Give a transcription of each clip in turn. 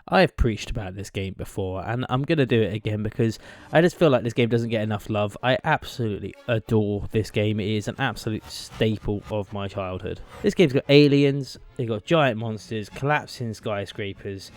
I've preached about this game before, and I'm going to do it again because I just feel like this game doesn't get enough love. I absolutely adore this game. It is an absolute staple of my childhood. This game's got aliens, they've got giant monsters, collapsing skyscrapers.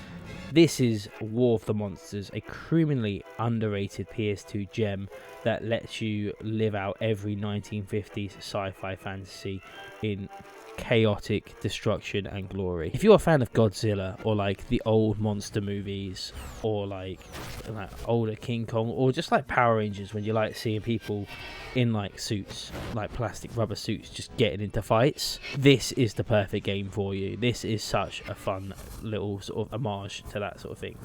This is War of the Monsters, a criminally underrated PS2 gem that lets you live out every 1950s sci-fi fantasy in chaotic destruction and glory. If you're a fan of Godzilla or like the old monster movies or like older King Kong or just like Power Rangers, when you like seeing people in like suits, like plastic rubber suits, just getting into fights, this is the perfect game for you. This is such a fun little sort of homage to that sort of thing.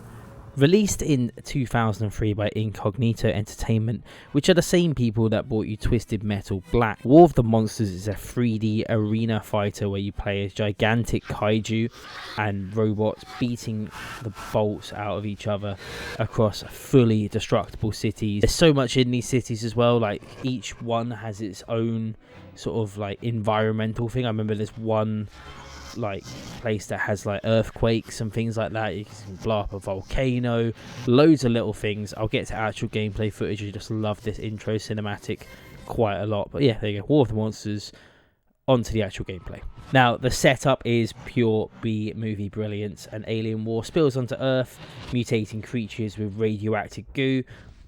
Released in 2003 by Incognito Entertainment, which are the same people that brought you Twisted Metal Black, War of the Monsters is a 3D arena fighter where you play as gigantic kaiju and robots beating the bolts out of each other across fully destructible cities. There's so much in these cities as well, like each one has its own sort of like environmental thing. I remember there's one like place that has like earthquakes and things like that. You can blow up a volcano, loads of little things. I'll get to actual gameplay footage. I just love this intro cinematic quite a lot. But yeah, there you go, War of the Monsters. Onto the actual gameplay. Now, the setup is pure B-movie brilliance. An alien war spills onto Earth, mutating creatures with radioactive goo,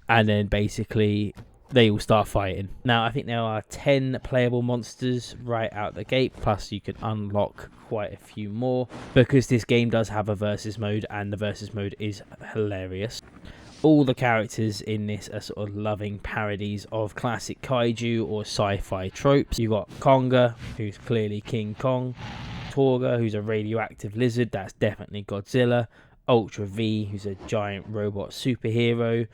and then basically they all start fighting. Now, I think there are 10 playable monsters right out the gate, plus you can unlock quite a few more, because this game does have a versus mode, and the versus mode is hilarious. All the characters in this are sort of loving parodies of classic kaiju or sci-fi tropes. You've got Konga, who's clearly King Kong, Torga, who's a radioactive lizard, that's definitely Godzilla, Ultra V, who's a giant robot superhero,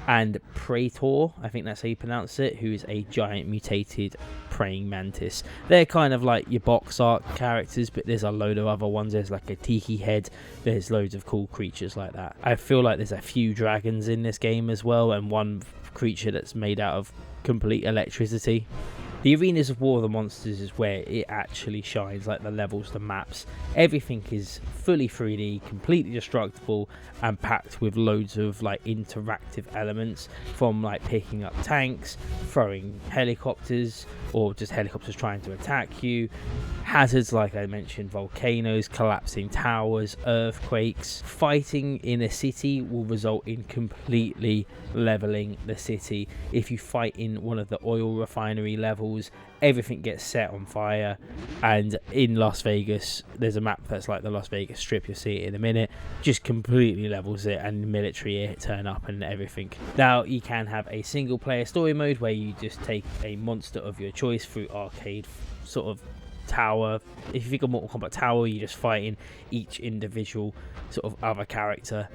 and Praetor, I think that's how you pronounce it, who is a giant mutated praying mantis. They're kind of like your box art characters, but there's a load of other ones. There's like a tiki head, there's loads of cool creatures like that. I feel like there's a few dragons in this game as well, and one creature that's made out of complete electricity. The arenas of War of the Monsters is where it actually shines, like the levels, the maps. Everything is fully 3D, completely destructible, and packed with loads of like interactive elements, from like picking up tanks, throwing helicopters, or just helicopters trying to attack you. Hazards like I mentioned, volcanoes, collapsing towers, earthquakes. Fighting in a city will result in completely leveling the city. If you fight in one of the oil refinery levels, everything gets set on fire. And in Las Vegas, there's a map that's like the Las Vegas Strip, you'll see it in a minute, just completely levels it, and the military turn up and everything. Now, you can have a single player story mode where you just take a monster of your choice through arcade sort of tower. If you think of Mortal Kombat Tower, you're just fighting each individual sort of other character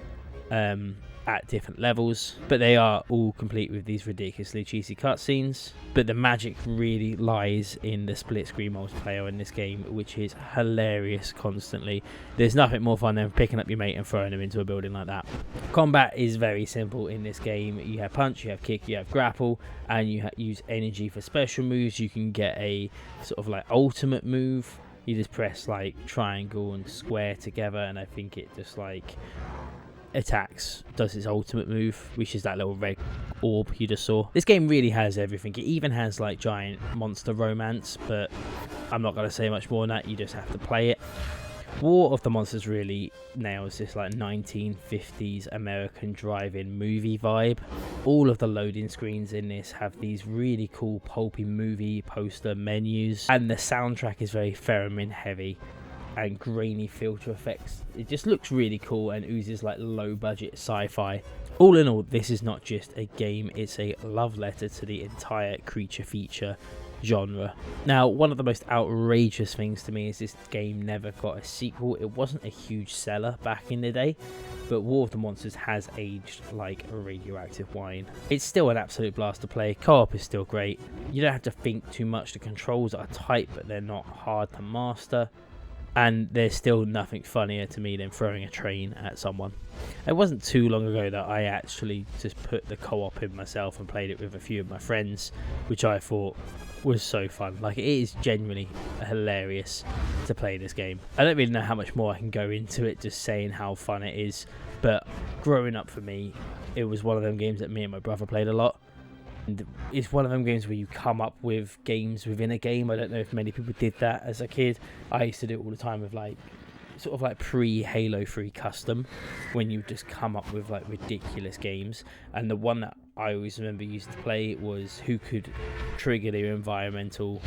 at different levels, but they are all complete with these ridiculously cheesy cutscenes. But the magic really lies in the split screen multiplayer in this game, which is hilarious constantly. There's nothing more fun than picking up your mate and throwing them into a building like that. Combat is very simple in this game. You have punch, you have kick, you have grapple, and you use energy for special moves. You can get a sort of like ultimate move. You just press like triangle and square together, and I think it just like attacks, does its ultimate move, which is that little red orb you just saw. This game really has everything. It even has like giant monster romance, but I'm not going to say much more than that. You just have to play it. War of the Monsters really nails this like 1950s American drive-in movie vibe. All of the loading screens in this have these really cool pulpy movie poster menus, and the soundtrack is very theremin heavy and grainy filter effects. It just looks really cool and oozes like low budget sci-fi. All in all, this is not just a game, it's a love letter to the entire creature feature genre. Now, one of the most outrageous things to me is this game never got a sequel. It wasn't a huge seller back in the day, but War of the Monsters has aged like a radioactive wine. It's still an absolute blast to play. Co-op is still great. You don't have to think too much. The controls are tight, but they're not hard to master. And there's still nothing funnier to me than throwing a train at someone. It wasn't too long ago that I actually just put the co-op in myself and played it with a few of my friends, which I thought was so fun. Like, it is genuinely hilarious to play this game. I don't really know how much more I can go into it, just saying how fun it is, but growing up for me, it was one of them games that me and my brother played a lot. And it's one of them games where you come up with games within a game. I don't know if many people did that as a kid. I used to do it all the time with like sort of like pre-Halo 3 custom, when you just come up with like ridiculous games. And the one that I always remember used to play was who could trigger the environmental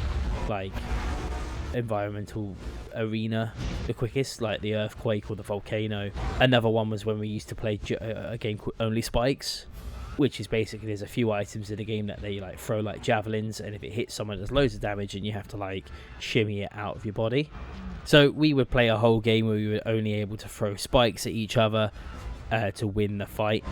arena the quickest, like the earthquake or the volcano. Another one was when we used to play a game called Only Spikes, which is basically there's a few items in the game that they like throw like javelins, and if it hits someone, there's loads of damage, and you have to like shimmy it out of your body. So we would play a whole game where we were only able to throw spikes at each other to win the fight.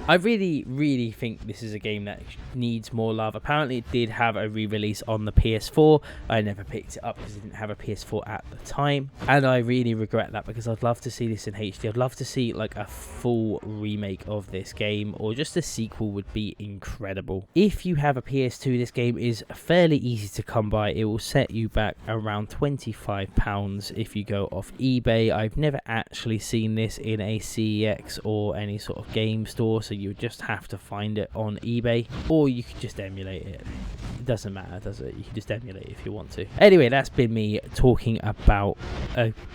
I really think this is a game that needs more love. Apparently it did have a re-release on the PS4. I never picked it up because I didn't have a PS4 at the time, and I really regret that, because I'd love to see this in HD. I'd love to see like a full remake of this game, or just a sequel would be incredible. If you have a PS2, this game is fairly easy to come by. It will set you back around £25 if you go off eBay. I've never actually seen this in a CEX or any sort of game store, so you would just have to find it on eBay, or you could just emulate it. It doesn't matter, does it? You can just emulate it if you want to. Anyway, that's been me talking about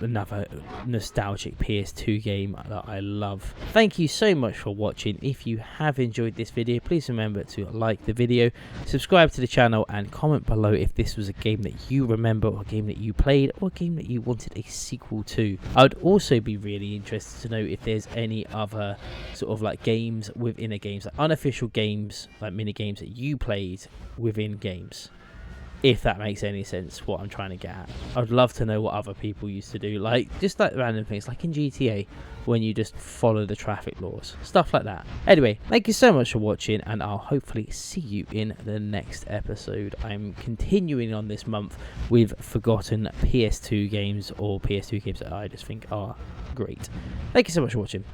another nostalgic PS2 game that I love. Thank you so much for watching. If you have enjoyed this video, please remember to like the video, subscribe to the channel, and comment below if this was a game that you remember, or a game that you played, or a game that you wanted a sequel to. I would also be really interested to know if there's any other sort of like games within a games, like unofficial games, like mini games that you played within games, if that makes any sense what I'm trying to get at. I'd love to know what other people used to do, like just like random things like in GTA when you just follow the traffic laws, stuff like that. Anyway, thank you so much for watching, and I'll hopefully see you in the next episode. I'm continuing on this month with forgotten PS2 games, or PS2 games that I just think are great. Thank you so much for watching.